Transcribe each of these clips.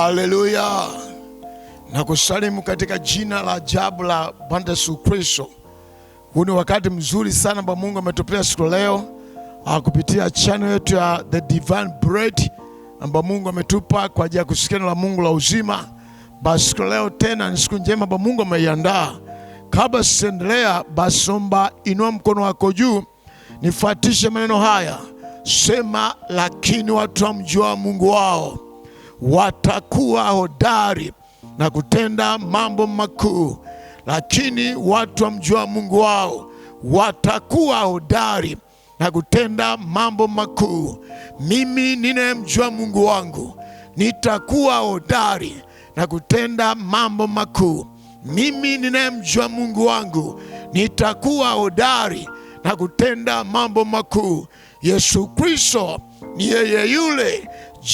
Haleluya. Na kusalimu katika jina la ajabu la Bwana Yesu Kristo. Huu ni wakati mzuri sana ambao Mungu ametupea siku leo kupitia channel yetu ya The Divine Bread ambao Mungu ametupa kwa ajili ya kusikia neno la Mungu la uzima. Basi siku leo tena ni siku njema ambayo Mungu ameiandaa. Kabla siendelea, basi omba inua mkono wako juu nifuatishe maneno haya. Sema, lakini watu wamjua Mungu wao watakuwa hodari na kutenda mambo makuu. Lakini watu wamjua Mungu wao watakuwa hodari na kutenda mambo makuu. Mimi ninayemjua Mungu wangu nitakuwa hodari na kutenda mambo makuu. Mimi ninayemjua Mungu wangu nitakuwa hodari na kutenda mambo makuu. Yesu Kristo ni yeye yule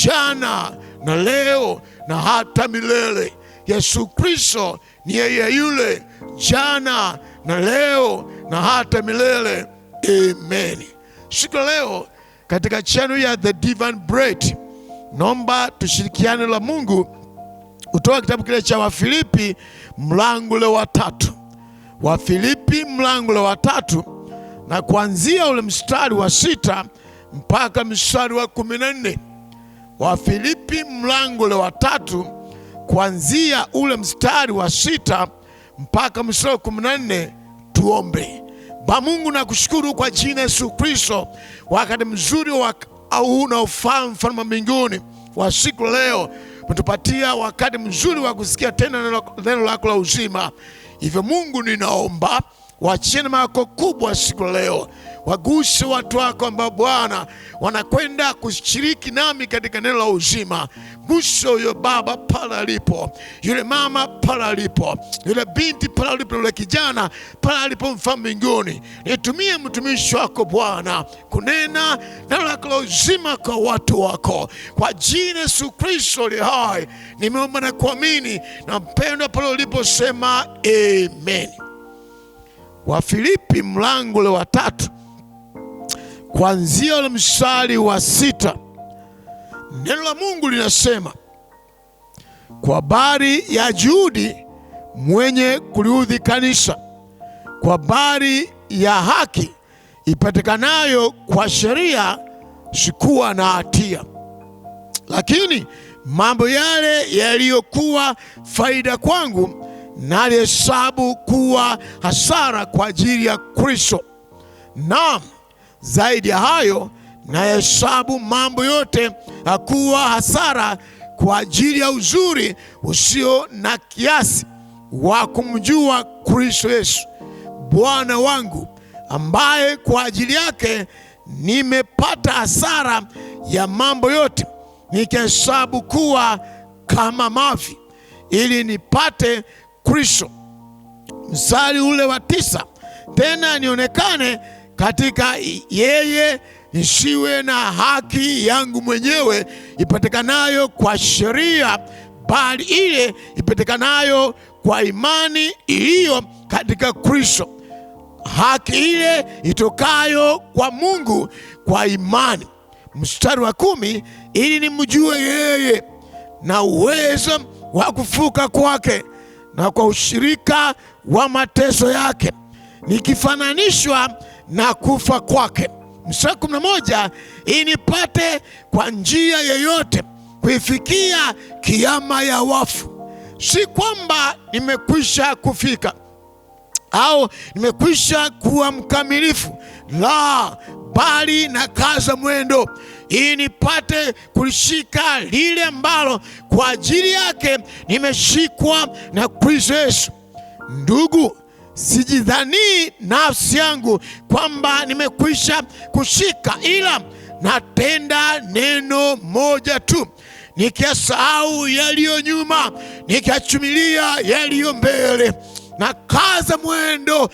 jana na leo na hata milele. Yesu Kristo ni yeye yule jana na leo na hata milele. Amen. Siku leo katika channel ya The Divine Bread, naomba tushirikiane la Mungu kutoka kitabu kile cha Wafilipi mlango ule wa 3. Wafilipi mlango ule wa 3 na kuanzia ule mstari wa 6 mpaka mstari wa 14. Wafilipi mlango ule wa 3 kuanzia ule mstari wa 6 mpaka mstari wa 14. Tuombe. Baba Mungu, nakushukuru kwa jina Yesu Kristo, wakati mzuri au unaofaa mfalme wa mbinguni wa siku leo. Umetupatia wakati mzuri wa kusikia tena neno lako la uzima. Hivyo Mungu, ninaomba wachie neema yako kubwa siku leo. Waguse watu wako ambao Bwana wanakwenda kushiriki nami katika neno la uzima. Guse huyo baba pale alipo, yule mama pale alipo, yule binti pale alipo, yule kijana pale alipo, mfalme mbinguni. Nitumie mtumishi wako Bwana kunena neno lako la uzima kwa watu wako. Kwa jina Yesu Kristo aliye hai nimeomba na kuamini, na mpendwa pale ulipo sema amen. Wafilipi mlango ule wa 3 kuanzia ule mstari wa 6, neno la Mungu linasema, kwa habari ya juhudi mwenye kuliudhi kanisa, kwa habari ya haki ipatikanayo kwa sheria sikuwa na hatia, lakini mambo yale yaliyokuwa faida kwangu nalihesabu kuwa hasara kwa ajili ya Kristo. Naam, zaidi ya hayo nahesabu mambo yote kuwa hasara kwa ajili ya uzuri usio na kiasi wa kumjua Kristo Yesu Bwana wangu, ambaye kwa ajili yake nimepata hasara ya mambo yote, nikihesabu kuwa kama mavi, ili nipate Kristo. Mstari ule wa 9, tena nionekane katika yeye, nisiwe na haki yangu mwenyewe ipatikanayo kwa sheria, bali ile ipatikanayo kwa imani iliyo katika Kristo, haki ile itokayo kwa Mungu kwa imani. Mstari wa 10, ili nimjue yeye na uwezo wa kufuka kwake na kwa ushirika wa mateso yake, nikifananishwa na kufa kwake. Mstari 11, ili nipate kwa njia yoyote kuifikia kiama ya wafu. Si kwamba nimekwisha kufika au nimekwisha kuwa mkamilifu, la, bali na kaza mwendo, ili nipate kulishika lile ambalo kwa ajili yake nimeshikwa na Kristo Yesu. Ndugu, sijidhani nafsi yangu kwamba nimekwisha kushika, ila natenda neno moja tu, nikiyasahau yaliyo nyuma, nikiachumilia yaliyo mbele, na kaza mwendo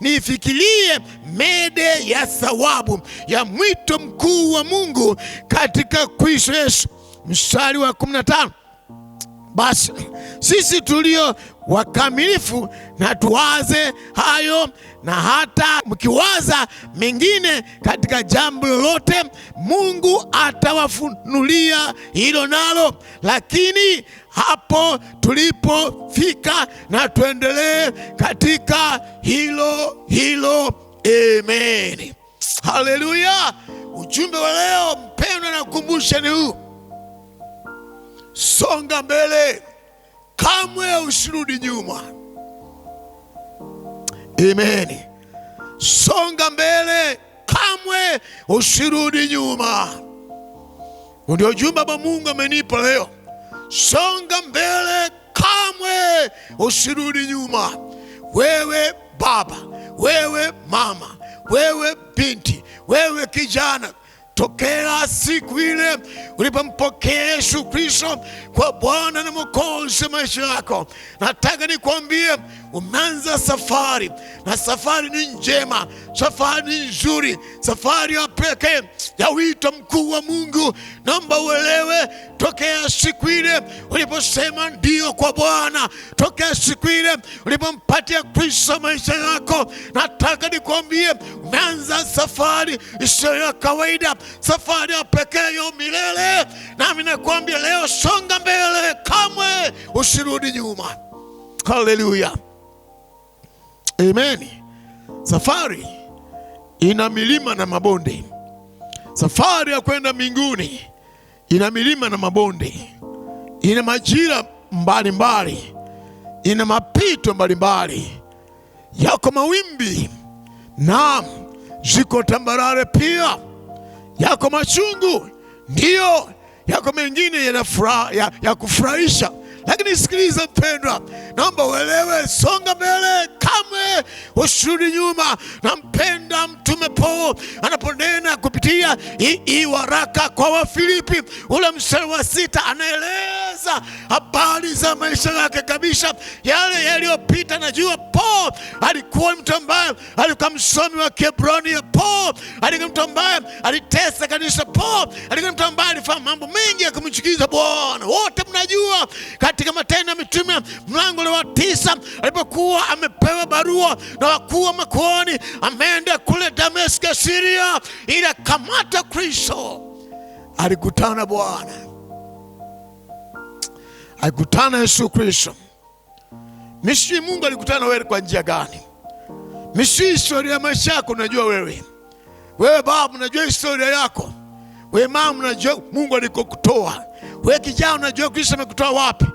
nifikirie mede ya thawabu ya mwito mkuu wa Mungu katika Kristo Yesu. Mstari wa 15, Basi sisi tulio wakamilifu na tuwaze hayo, na hata mkiwaza mengine katika jambo lolote, Mungu atawafunulia hilo nalo. Lakini hapo tulipofika, na tuendelee katika hilo hilo. Amen. Haleluya. Ujumbe wa leo mpendwa, na kukumbusha ni huu: songa mbele, kamwe usirudi nyuma. Amen. Songa mbele, kamwe usirudi nyuma. Ndio ujumbe ambao Mungu amenipa leo. Songa mbele, kamwe usirudi nyuma. Wewe baba, wewe mama, wewe binti, wewe kijana, tokea siku ile ulipompokea Yesu Kristo kwa Bwana na Mwokozi maisha yako, nataka nikwambie umeanza safari, na safari ni njema, safari ni nzuri, safari ya pekee ya wito mkuu wa Mungu. Naomba uelewe, tokea siku ile uliposema ndio kwa Bwana, tokea siku ile ulipompatia Kristo maisha yako, nataka nikwambie umeanza safari isiyo ya kawaida, safari ya pekee ya milele. Nami nakwambia leo, songa mbele, kamwe usirudi nyuma. Haleluya. Amen. Safari ina milima na mabonde. Safari ya kwenda mbinguni ina milima na mabonde, ina majira mbalimbali, ina mapito mbalimbali. Yako mawimbi, naam, ziko tambarare pia. Yako machungu, ndio. Yako mengine ya kufurahisha. Lakini sikiliza mpendwa, naomba uelewe, songa mbele, kamwe usirudi nyuma. Nampenda Mtume Paulo anaponena kupitia hii waraka kwa Wafilipi, ule mstari wa 6, anaeleza habari za maisha yake kabisa, yale yaliyopita. Najua Paulo alikuwa mtu ambaye alikuwa msomi wa Kiebrania. Paulo alikuwa mtu ambaye alitesa kanisa. Paulo alikuwa mtu ambaye alifanya mambo mengi ya kumchukiza Bwana. Wote mnajua katika Matendo ya Mitume mlango wa 9, alipokuwa amepewa barua na wakuu wa makuhani, ameenda kule Dameski, Syria, ili akamata Kristo, alikutana Bwana, alikutana Yesu Kristo. Misi Mungu alikutana wewe kwa njia gani? Misi historia ya maisha yako unajua wewe. Wewe baba unajua historia yako. Wewe mama unajua Mungu alikokutoa. Wewe kijana unajua Kristo amekutoa wapi,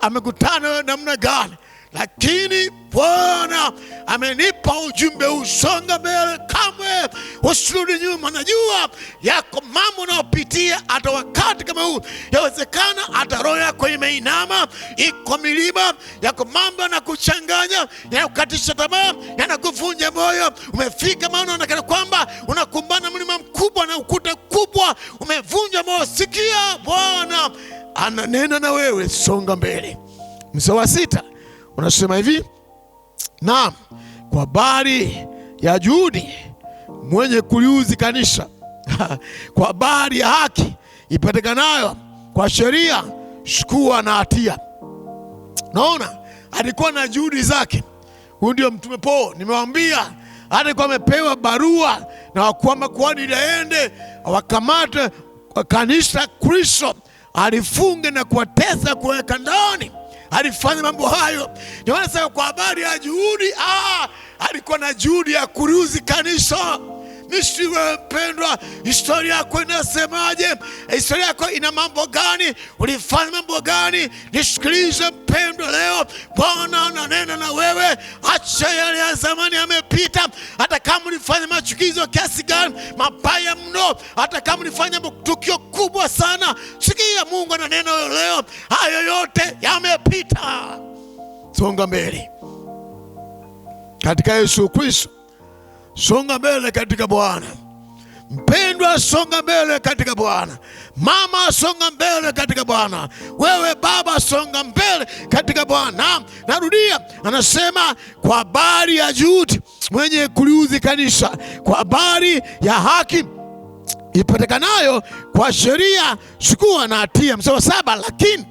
amekutana wewe namna gani. Lakini Bwana amenipa ujumbe huu: songa mbele, kamwe usirudi nyuma. Najua yako mambo unayopitia hata wakati kama huu. Yawezekana hata roho yako imeinama, iko milima. Yako mambo yanakuchanganya, yanakukatisha tamaa, yanakuvunja moyo. Umefika mahali unaonekana kwamba unakumbana mlima mkubwa na ukuta kubwa, umevunja moyo. Sikia, Bwana ananena na wewe, songa mbele. Mstari wa 6 unasema hivi: naam, kwa habari ya juhudi mwenye kuliuzi kanisa kwa habari ya haki ipatikanayo kwa sheria, sikuwa na hatia. Naona alikuwa na juhudi zake. Huyu ndio Mtume Paulo. Nimewaambia alikuwa amepewa barua na wakuu wa makuhani ili aende wakamate kanisa Kristo, alifunge na kuwatesa, kuweka ndani. Alifanya mambo hayo. Ndio maana sasa kwa habari ya juhudi, alikuwa na juhudi ya kuruzi kanisa. Misi wewe mpendwa, historia yako inasemaje? Historia yako ina mambo gani? Ulifanya mambo gani? Nisikilize mpendwa, leo Bwana ananena na wewe. Acha yale ya zamani yamepita. Hata kama ulifanya machukizo kiasi gani, mabaya mno, hata kama ulifanya tukio kubwa sana, sikia, Mungu ananena wewe leo, hayo yote yamepita. Songa mbele katika Yesu Kristo. Songa mbele katika Bwana. Mpendwa, songa mbele katika Bwana. Mama, songa mbele katika Bwana. Wewe baba, songa mbele katika Bwana. Narudia, anasema kwa habari ya juhudi mwenye kuliuzi kanisa, kwa habari ya haki ipatikanayo kwa sheria, sikuwa na hatia. Mstari wa 7, lakini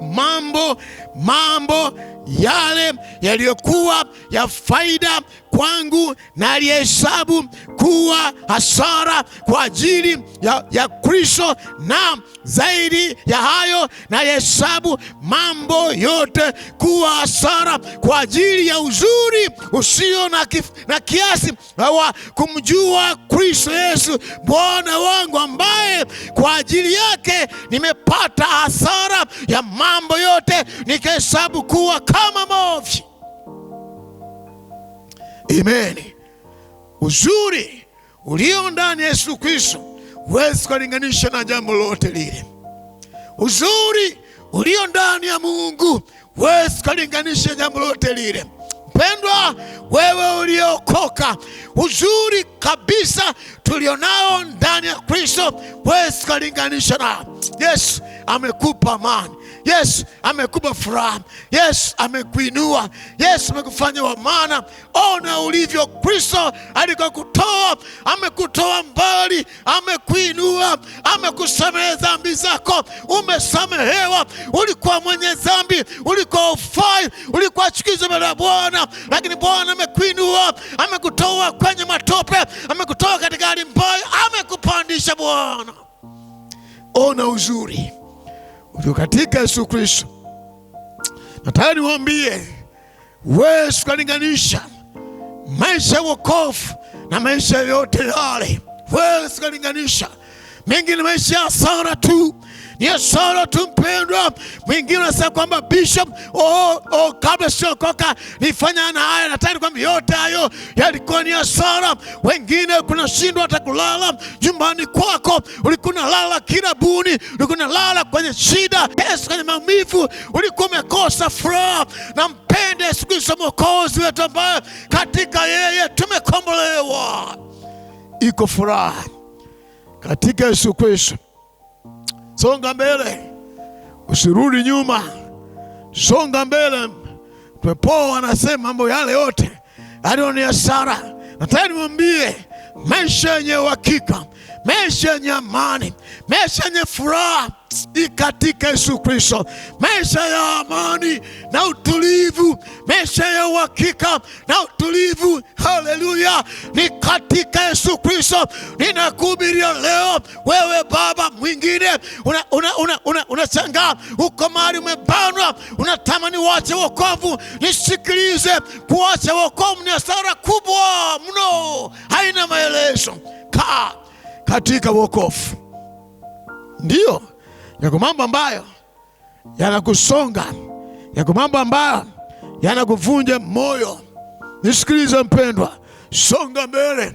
mambo yale yaliyokuwa ya faida kwangu na alihesabu kuwa hasara kwa ajili ya Kristo, na zaidi ya hayo na alihesabu mambo yote kuwa hasara kwa ajili ya uzuri usio na kiasi wa kumjua Kristo Yesu Bwana wangu, ambaye kwa ajili yake nimepata hasara ya mambo yote, nikahesabu kuwa kama mavi. Amen. Uzuri ulio ndani ya Yesu Kristo huwezi kulinganisha na jambo lote lile. Uzuri ulio ndani ya Mungu huwezi kulinganisha jambo lote lile. Mpendwa, wewe uliokoka, uzuri kabisa tulionao ndani ya Kristo huwezi kulinganisha na. Yesu amekupa amani. Yesu amekupa furaha. Yesu amekuinua. Yesu amekufanya wa maana. Ona ulivyo Kristo alikokutoa. Amekutoa mbali, amekuinua, amekusamehe dhambi zako. Umesamehewa. Ulikuwa mwenye dhambi, ulikuwa ufai, ulikuwa chukizo mbele ya Bwana, lakini Bwana amekuinua, amekutoa kwenye matope, amekutoa katika hali mbaya, amekupandisha Bwana. Ona uzuri ulio katika Yesu Kristo. Nataka niwaambie, huwezi kulinganisha maisha ya wokovu na maisha yote yale. Huwezi kulinganisha. Mengine maisha ya hasara tu, ni hasara tu mpendwa. Mwingine anasema kwamba Bishop, kabla siokoka nifanya na haya. Nataka kwamba yote hayo yalikuwa ni hasara. Wengine kuna shindwa hata kulala nyumbani kwako. Ulikuwa unalala kirabuni, ulikuwa unalala kwenye shida, kwenye maumivu, ulikuwa umekosa furaha. Na mpende Yesu Kristo Mwokozi wetu, ambaye katika yeye tumekombolewa. Iko furaha katika Yesu Kristo. Songa mbele, usirudi nyuma. Songa mbele. Paulo anasema mambo yale yote yaliyo ni hasara. Nataka nimwambie, maisha yenye uhakika, maisha yenye amani, maisha yenye furaha katika Yesu Kristo, maisha ya amani na utulivu, maisha ya uhakika na utulivu, haleluya, ni katika Yesu Kristo. Ninakuhubiria leo wewe baba mwingine unashangaa uko mahali umebanwa, unatamani uache wokovu. Nisikilize, kuacha wokovu ni hasara kubwa mno, haina maelezo. Katika wokovu ndio yako mambo ambayo yanakusonga, yako mambo ambayo yanakuvunja moyo. Nisikilize mpendwa, songa mbele.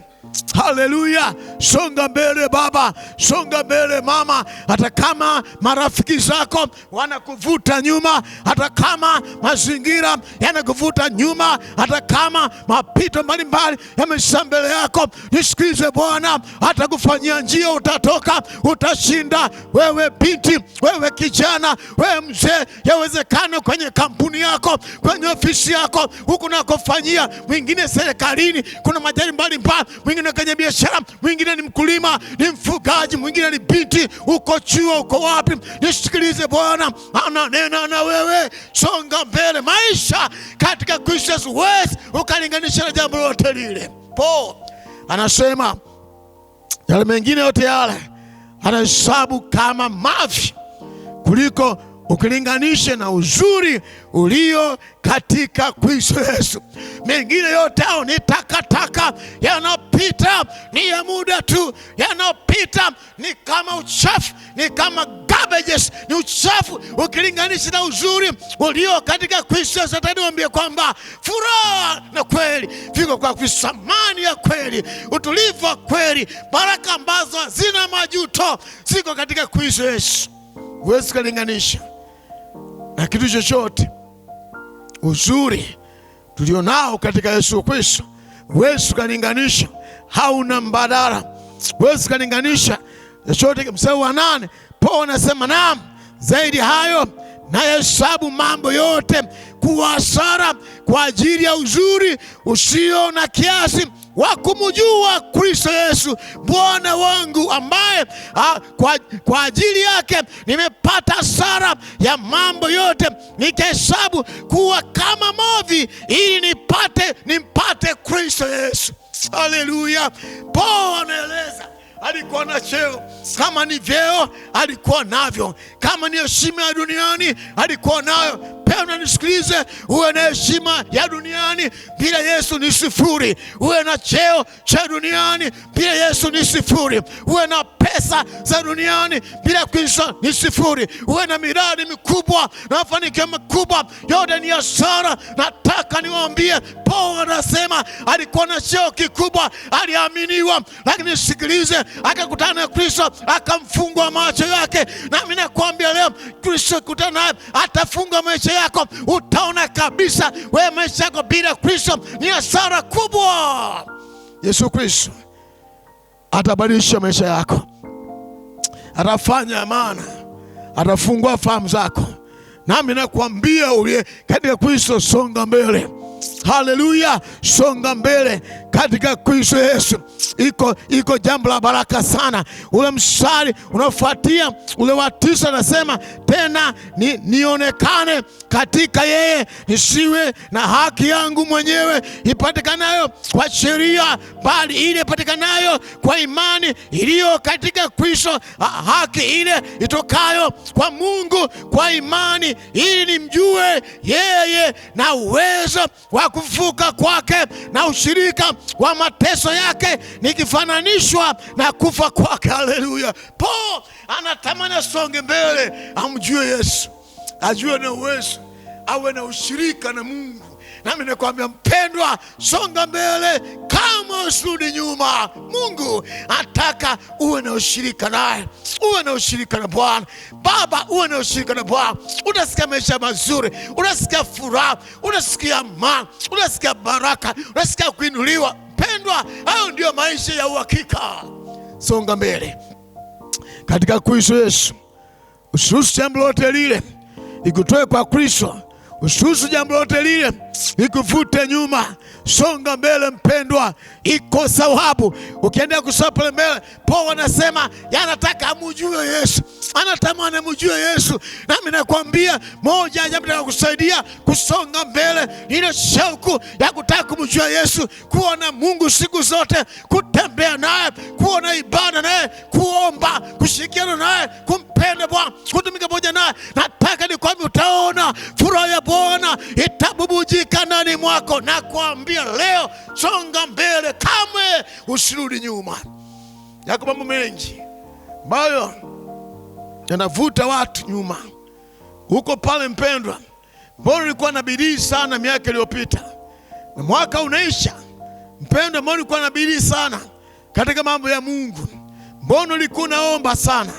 Haleluya, songa mbele baba, songa mbele mama. Hata kama marafiki zako wanakuvuta nyuma, hata kama mazingira yanakuvuta nyuma, hata kama mapito mbalimbali yamesha mbele yako, nisikilize, Bwana atakufanyia njia, utatoka, utashinda. Wewe binti, wewe kijana, wewe mzee, yawezekana kwenye kampuni yako, kwenye ofisi yako, huku nakofanyia, mwingine serikalini, kuna majali mbalimbali, mwingine kwenye biashara, mwingine ni mkulima, ni mfugaji, mwingine ni binti, uko chuo, uko wapi, nisikilize, Bwana ananena na wewe. Songa mbele. Maisha katika Kristo Yesu huwezi ukalinganisha na jambo lote lile. Paul anasema yale mengine yote yale anahesabu kama mavi kuliko ukilinganisha na uzuri ulio katika Kristo Yesu. Mengine yote hao ni takataka, yanapita, ni ya muda tu, yanapita, ni kama uchafu, ni kama garbages, ni uchafu ukilinganisha na uzuri ulio katika Kristo Yesu. Niwaambie kwamba furaha na kweli viko kwa Kristo, amani ya kweli, utulivu wa kweli, baraka ambazo hazina majuto ziko katika Kristo Yesu. Huwezi kulinganisha na kitu chochote. Uzuri tulionao katika Yesu Kristo huwezi kulinganisha, hauna mbadala. Huwezi kulinganisha chochote. Mstari wa 8 Paulo anasema, naam, zaidi hayo na hesabu mambo yote kuwa hasara kwa ajili ya uzuri usio na kiasi wa kumjua Kristo Yesu Bwana wangu, ambaye kwa ajili yake nimepata hasara ya mambo yote, nikihesabu kuwa kama mavi, ili nimpate Kristo Yesu. Haleluya. Paulo anaeleza alikuwa na cheo, kama ni vyeo alikuwa navyo, kama ni heshima ya duniani alikuwa nayo. Penda nisikilize, uwe na heshima ya duniani bila Yesu ni sifuri. Uwe na cheo cha duniani bila Yesu ni sifuri. Uwe na pesa za duniani bila Kristo ni sifuri. Uwe na miradi mikubwa na mafanikio makubwa, yote ni hasara. Nataka niwaambie, Paulo anasema alikuwa na cheo kikubwa, aliaminiwa, lakini sikilize, akakutana na Kristo akamfungua macho yake. Nami nakwambia leo, Kristo kutana naye atafunga macho yako. Utaona kabisa wewe maisha yako bila Kristo ni hasara kubwa. Yesu Kristo atabadilisha maisha yako, atafanya amana, atafungua fahamu zako. Nami nakwambia uliye katika Kristo, songa mbele. Haleluya, songa mbele katika Kristo Yesu. Iko jambo la baraka sana. Ule mstari unafuatia ule wa 9 nasema, tena nionekane katika yeye, nisiwe na haki yangu mwenyewe ipatikanayo kwa sheria, bali ile ipatikanayo kwa imani iliyo katika Kristo, haki ile itokayo kwa Mungu kwa imani, ili nimjue yeye na uwezo wa kufufuka kwake na ushirika wa mateso yake, nikifananishwa na kufa kwake. Haleluya. Paulo anatamani asonge mbele, amjue Yesu, ajue na uwezo, awe na ushirika na Mungu. Nami nakwambia mpendwa, songa mbele, kama usirudi nyuma. Mungu anataka uwe na ushirika naye, uwe na ushirika na Bwana. Baba, uwe na ushirika na Bwana. Utasikia maisha mazuri, utasikia furaha, utasikia amani, utasikia baraka, utasikia kuinuliwa. Mpendwa, hayo ndio maisha ya uhakika. Songa mbele katika Kristo Yesu. Usiruhusu jambo lote lile ikutoe kwa Kristo. Usiruhusu jambo lote lile ikuvute nyuma. Songa mbele mpendwa, iko thawabu. Ukiendelea kusoma pale mbele, Paulo anasema yanataka amjue Yesu, anatamani amjue Yesu. Nami nakwambia moja ya jambo litakusaidia kusonga mbele ni ile shauku ya kutaka kumjua Yesu, kuwa na Mungu siku zote, kutembea naye, kuwa na ibada naye, kuomba, kushirikiana naye, kumpenda Bwana, kutumika pamoja naye. Nataka nikwambie, utaona furaha ya Bwana itabubujika ndani mwako. Nakwambia leo, songa mbele, kamwe usirudi nyuma. Yako mambo mengi ambayo yanavuta watu nyuma. Huko pale mpendwa, mbona ulikuwa na bidii sana miaka iliyopita, na mwaka unaisha mpendwa, mbona ulikuwa na bidii sana katika mambo ya Mungu? Mbona ulikuwa unaomba sana?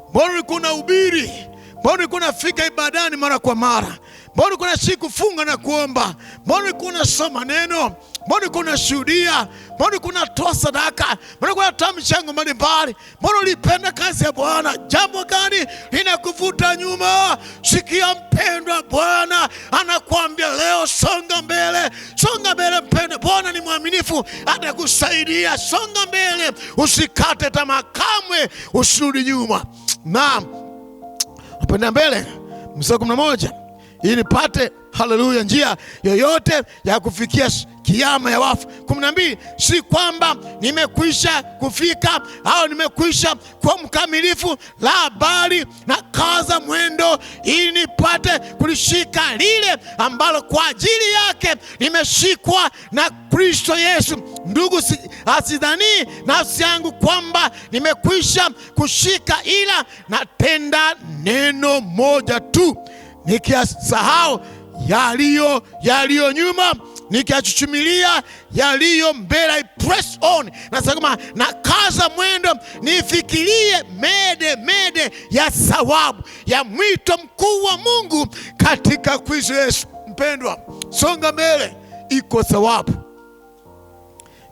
Mbona ulikuwa unahubiri? Mbona ulikuwa unafika ibadani mara kwa mara? Mbona ulikuwa unashika kufunga na kuomba? Mbona ulikuwa unasoma neno? Mbona ulikuwa unashuhudia? Mbona ulikuwa unatoa sadaka? Mbona ulikuwa unatoa michango mbalimbali? Mbona ulipenda kazi ya Bwana? Jambo gani linakuvuta nyuma? Sikia mpendwa, Bwana anakuambia leo, songa mbele. Songa mbele mpendwa, Bwana ni mwaminifu, atakusaidia. Songa mbele, usikate tamaa, kamwe usirudi nyuma. Naam, upenda mbele. Mstari 11, ili nipate, haleluya, njia yoyote ya kufikia kiyama ya wafu. 12, si kwamba nimekwisha kufika au nimekwisha kuwa mkamilifu, la bali na kaza mwendo, ili nipate kulishika lile ambalo kwa ajili yake nimeshikwa na Kristo Yesu. Ndugu, asidhani nafsi yangu kwamba nimekwisha kushika, ila natenda neno moja tu, nikiyasahau yaliyo nyuma, nikiachuchumilia yaliyo mbele. I press on. Nasema na kaza mwendo, nifikirie mede ya thawabu ya mwito mkuu wa Mungu katika Kristo Yesu. Mpendwa, songa mbele, iko thawabu.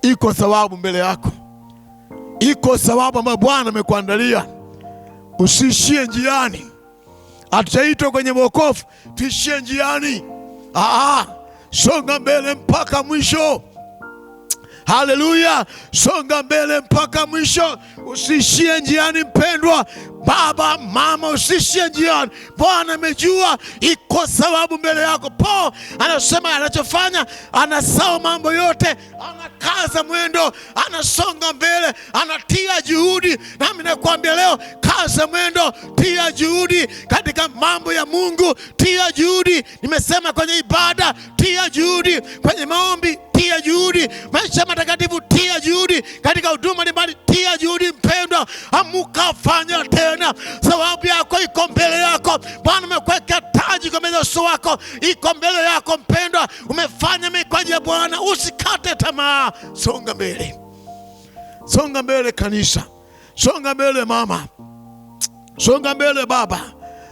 Iko thawabu mbele yako, iko thawabu ambayo Bwana amekuandalia. Usiishie njiani. Hatujaitwa kwenye wokovu tuishie njiani. Songa mbele mpaka mwisho. Haleluya. Songa mbele mpaka mwisho. Usiishie njiani mpendwa. Baba, mama, usiishie njiani. Bwana amejua iko sababu mbele yako. Paul anasema anachofanya, anasahau mambo yote, anakaza mwendo, anasonga mbele, anatia juhudi. Nami nakwambia leo, kaza mwendo, tia juhudi katika mambo ya Mungu, tia juhudi. Nimesema kwenye ibada, tia juhudi kwenye maombi, tia juhudi maisha matakatifu, tia juhudi katika huduma mbalimbali, tia juhudi mpendwa. Amuka, fanya tena, sababu yako iko mbele yako. Bwana amekuweka taji kwa meza uso wako, iko mbele yako mpendwa. Umefanya mengi kwa ajili ya Bwana, usikate tamaa. Songa mbele, songa mbele kanisa, songa mbele mama, songa mbele baba,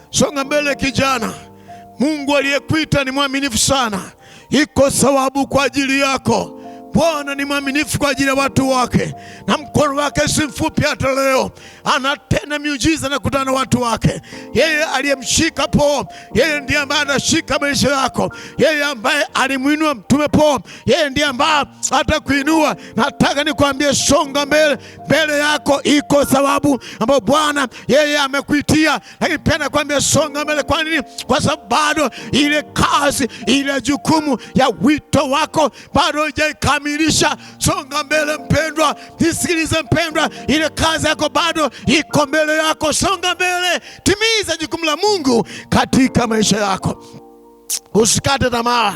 songa mbele kijana. Mungu aliyekuita ni mwaminifu sana. Iko sababu kwa ajili yako. Bwana ni mwaminifu kwa ajili ya watu wake, na mkono wake si mfupi hata leo. Anatenda miujiza na kutana na watu wake. Yeye aliyemshika Paul, yeye ndiye ambaye anashika maisha yako. Yeye ambaye alimuinua mtume Paul, yeye ndiye ambaye atakuinua. Nataka nikwambie, songa mbele. Mbele yako iko sababu ambayo Bwana yeye amekuitia. Lakini pia nakwambia songa mbele. Kwa nini? Kwa sababu bado ile kazi, ile jukumu ya wito wako bado haijakamilisha. Songa mbele mpendwa, nisikilize mpendwa, ile kazi yako bado iko mbele yako. Songa mbele, timiza jukumu la Mungu katika maisha yako. Usikate tamaa,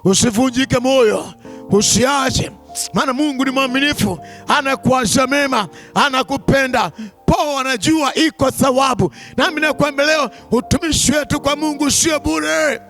usivunjike moyo, usiache, maana Mungu ni mwaminifu, anakuwazia mema, anakupenda. Paul anajua iko thawabu. Nami nakwambia leo, utumishi wetu kwa Mungu sio bure.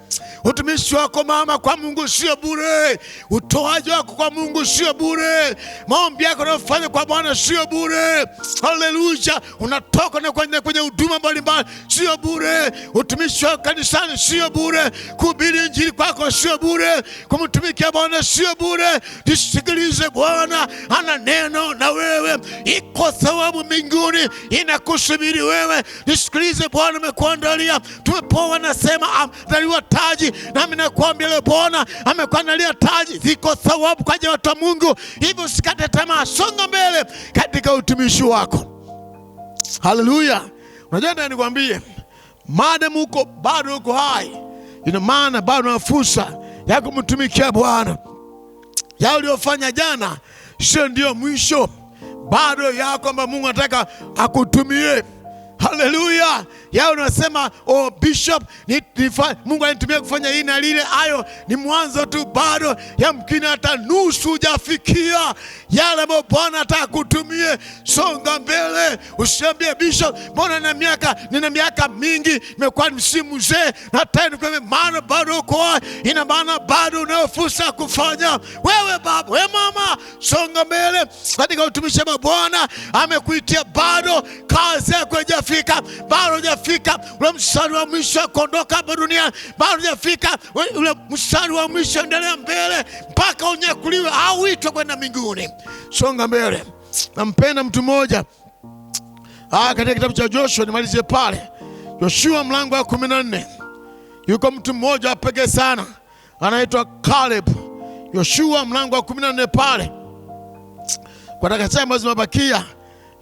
Utumishi wako mama kwa Mungu sio bure. Utoaji wako kwa Mungu sio bure. Maombi yako unayofanya kwa Bwana sio bure. Haleluya. Unatoka na kwenye huduma mbalimbali sio bure. Utumishi wako kanisani sio bure. Kuhubiri injili kwako sio bure. Kumtumikia Bwana sio bure. Jisikilize, Bwana ana neno na wewe. Iko thawabu mbinguni inakusubiri wewe. Jisikilize, Bwana amekuandalia. Tumepoa nasema amekuandalia taji. Nami nakwambia leo Bwana amekuandalia taji. Ziko thawabu kwa ajili ya watu wa Mungu. Hivyo usikate tamaa, songa mbele katika utumishi wako. Haleluya. Unajua ndio nikwambie, maadamu uko bado uko hai, ina maana bado una fursa ya kumtumikia Bwana. Yale uliyofanya jana sio ndio mwisho. Bado yako kwamba Mungu anataka akutumie. Haleluya. Yao unasema, oh bishop, Mungu anitumia kufanya hii na lile. Hayo ni mwanzo tu, bado yamkini hata nusu hujafikia yale ambayo Bwana anataka kutumie. Songa mbele. Usiambie bishop, mbona nina miaka mingi, nimekuwa msimu mzee. Nataka nikwambie, maana bado uko hai, ina maana bado unayo fursa kufanya. Wewe baba, wewe mama, songa mbele katika utumishi wa Bwana amekuitia. Bado kazi yako haijafika, bado hujafika ule mstari wa mwisho kuondoka hapa duniani. Bado hujafika ule mstari wa mwisho, endelea mbele mpaka unyakuliwe au uitwe kwenda mbinguni. Songa mbele. Nampenda mtu mmoja katika kitabu cha Joshua, nimalizie pale. Joshua mlango wa 14. Yuko mtu mmoja pekee sana anaitwa Caleb. Joshua mlango wa 14 pale. Kwa dakika ambazo zimebakia,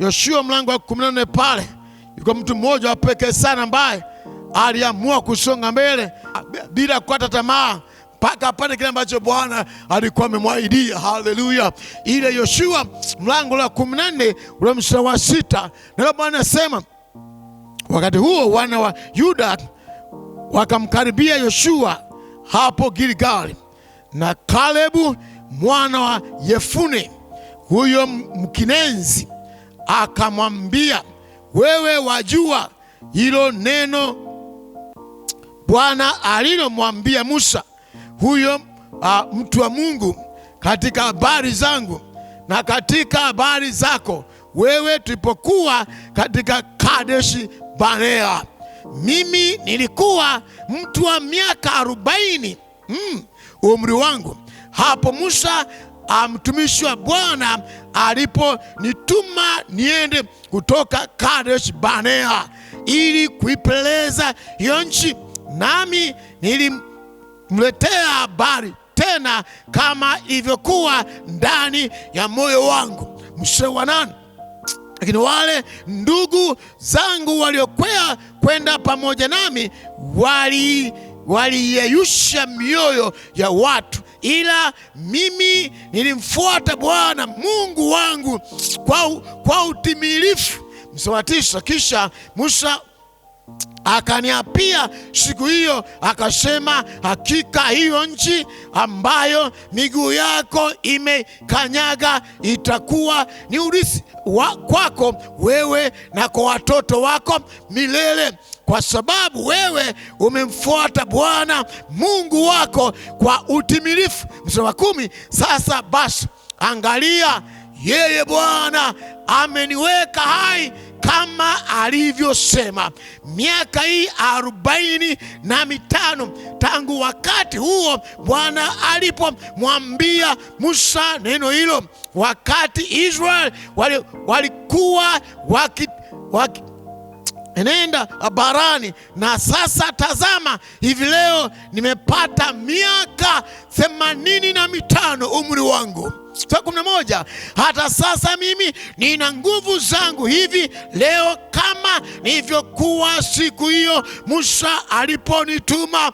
Joshua mlango wa 14 pale. Yuko mtu mmoja pekee sana ambaye aliamua kusonga mbele bila kukata tamaa mpaka pale kile ambacho Bwana alikuwa amemwahidia. Haleluya. Ile Yoshua mlango wa 14 ule mstari wa 6, na Bwana anasema, wakati huo wana wa Yuda wakamkaribia Yoshua hapo Gilgali, na Kalebu mwana wa Yefune huyo Mkinenzi akamwambia, wewe wajua hilo neno Bwana alilomwambia Musa huyo mtu wa Mungu katika habari zangu na katika habari zako wewe tulipokuwa katika Kadeshi Barnea. Mimi nilikuwa mtu wa miaka 40 umri wangu hapo Musa mtumishi wa Bwana aliponituma niende kutoka Kadesh Barnea ili kuipeleleza hiyo nchi. Nami nilimletea habari tena kama ilivyokuwa ndani ya moyo wangu. Mstari wa 8, lakini wale ndugu zangu waliokwea kwenda pamoja nami waliyeyusha mioyo ya watu, ila mimi nilimfuata Bwana Mungu wangu kwa utimilifu. Mstari wa 9, kisha Musa akaniapia siku hiyo akasema, hakika hiyo nchi ambayo miguu yako imekanyaga itakuwa ni urithi kwako wewe na kwa watoto wako milele, kwa sababu wewe umemfuata Bwana Mungu wako kwa utimilifu. Mstari wa 10, sasa basi angalia, yeye Bwana ameniweka hai kama alivyosema, miaka hii 45 tangu wakati huo Bwana alipomwambia Musa neno hilo, wakati Israeli walikuwa enenda barani. Na sasa tazama, hivi leo nimepata miaka 85 umri wangu. 11, hata sasa mimi nina nguvu zangu hivi leo kama nilivyokuwa siku hiyo Musa aliponituma,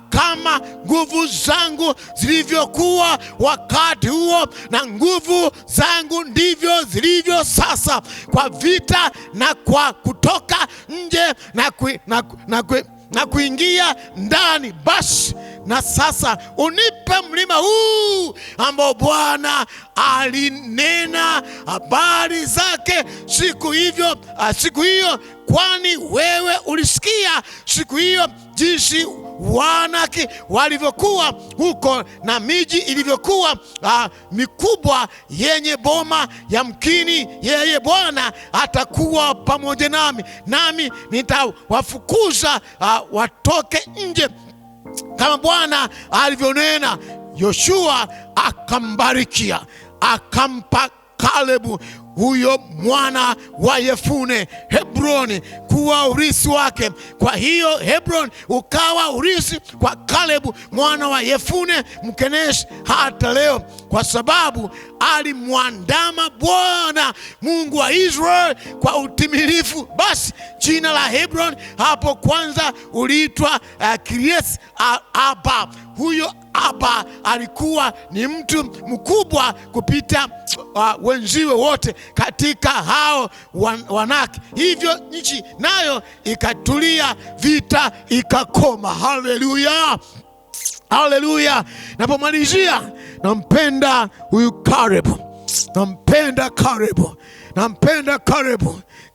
kama nguvu zangu zilivyokuwa wakati huo, na nguvu zangu ndivyo zilivyo sasa, kwa vita na kwa kutoka nje na kuingia ndani. Basi na sasa unipe mlima huu ambao Bwana alinena habari zake siku hiyo, kwani wewe ulisikia siku hiyo jinsi Waanaki walivyokuwa huko na miji ilivyokuwa mikubwa yenye boma. Yamkini yeye Bwana atakuwa pamoja nami nitawafukuza watoke nje kama Bwana alivyonena. Yoshua akambarikia, akampa Kalebu huyo mwana wa Yefune Hebroni kuwa urithi wake. Kwa hiyo Hebroni ukawa urithi kwa Kalebu mwana wa Yefune Mkeneshi hata leo, kwa sababu alimwandama Bwana Mungu wa Israeli kwa utimilifu. Basi jina la Hebroni hapo kwanza uliitwa Kiriath Arba. Huyo Arba alikuwa ni mtu mkubwa kupita wenziwe wote katika hao Wanaki. Hivyo nchi nayo ikatulia, vita ikakoma. Haleluya, haleluya. Napomalizia, nampenda huyu Kalebu, nampenda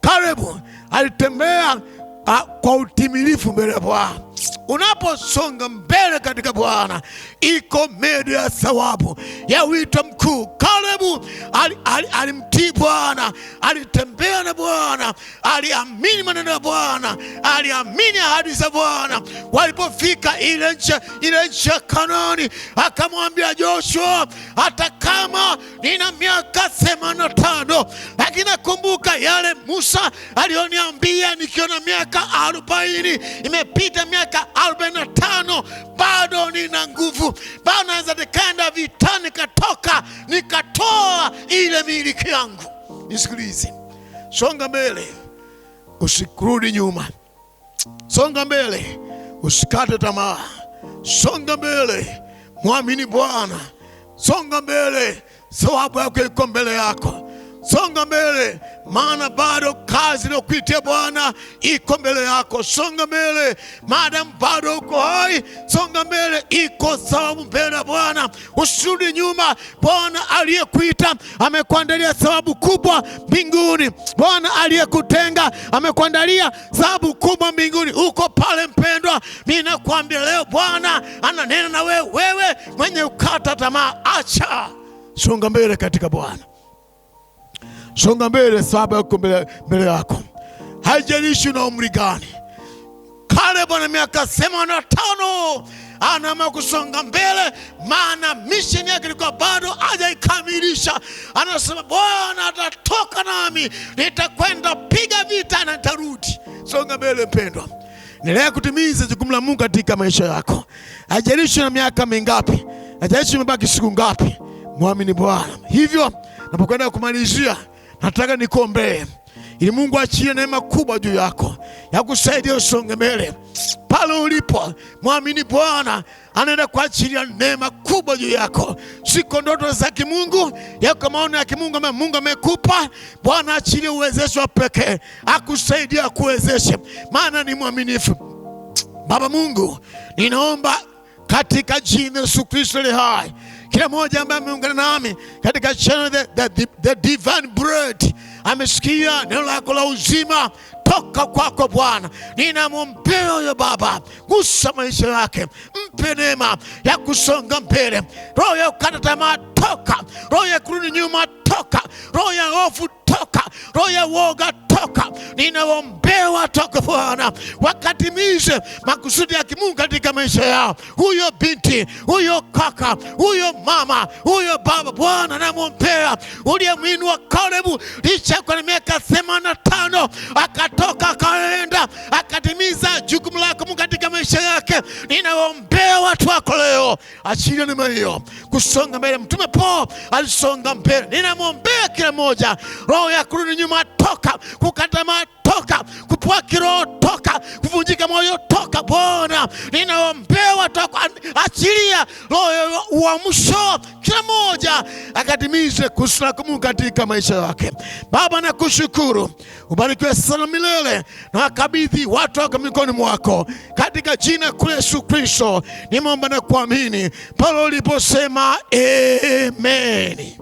Kalebu alitembea kwa utimilifu mbele ya Bwana. Unaposonga mbele katika Bwana, iko mede ya thawabu ya wito mkuu. Kalebu alimtii Bwana, alitembea na Bwana, aliamini maneno ya Bwana, aliamini ahadi za Bwana. Walipofika ile nchi ya Kanaani, akamwambia Joshua, hata kama nina miaka 85, lakini nakumbuka yale Musa alioniambia nikiona miaka 40, imepita miaka 45, bado nina nguvu, bado naweza nikaenda vitani, nikatoa ile miliki yangu. Nisikilize, songa mbele, usikurudi nyuma. Songa mbele, usikate tamaa. Songa mbele, mwamini Bwana. Songa mbele, thawabu yako iko mbele yako. Songa mbele, maana bado kazi iliyokuitia Bwana iko mbele yako. Songa mbele, maadamu bado uko hai. Songa mbele, iko thawabu mbele ya Bwana. Usirudi nyuma. Bwana aliyekuita amekuandalia thawabu kubwa mbinguni. Bwana aliyekutenga amekuandalia thawabu kubwa mbinguni. Uko pale mpendwa, mimi nakwambia leo Bwana ananena na wewe mwenye ukata tamaa. Acha, songa mbele katika Bwana. Songa mbele, thawabu yako mbele yako. Haijalishi na umri gani. Kalebu ana miaka 85, anaamua kusonga mbele, maana mission yake ilikuwa bado hajaikamilisha. Anasema Bwana atatoka nami, nitakwenda piga vita na nitarudi. Songa mbele mpendwa. Endelea kutimiza jukumu la Mungu katika maisha yako. Haijalishi na miaka mingapi, haijalishi imebaki siku ngapi, muamini Bwana. Hivyo napokwenda kumalizia, nataka nikuombee ili Mungu achie neema kubwa juu yako ya kusaidia usonge mbele. Pale ulipo, muamini Bwana anaenda kuachilia neema kubwa juu yako. Siko ndoto za kimungu, yako maono ya kimungu ambayo Mungu amekupa. Bwana achilie uwezesho wa pekee, akusaidia kuwezeshe, maana ni mwaminifu. Baba Mungu, ninaomba katika jina Yesu Kristo aliye hai, kila mmoja ambaye ameungana nami katika channel the Divine Bread amesikia neno lako la uzima toka kwako Bwana. Ninamwombea huyo baba, gusa maisha yake, mpe neema ya kusonga mbele. Roho ya kukata tamaa toka, roho ya kurudi nyuma toka, roho ya hofu toka, roho ya woga toka. Ninawaombea watoke Bwana, wakatimize makusudi ya kimungu katika maisha yao. Huyo binti, huyo kaka, huyo mama, huyo baba, Bwana namwombea. Uliyemwinua Kalebu licha kwa miaka 85 akatoka akaenda akatimiza jukumu lako Mungu katika maisha yake. Ninawaombea watu wako leo, achilia neema hiyo kusonga mbele. Mtume Paul alisonga mbele. Ninamwombea kila mmoja, roho ya kurudi nyuma toka, kukata tamaa toka, kupua kiroho toka, kuvunjika moyo toka. Bwana ninaombea watu wako, achilia roho ya uamsho, kila mmoja akatimize kusudi lako Mungu katika maisha yake. Baba nakushukuru, ubarikiwe sana milele, na wakabidhi watu wako mikononi mwako katika jina la Yesu Kristo nimeomba na kuamini. Pale uliposema amen.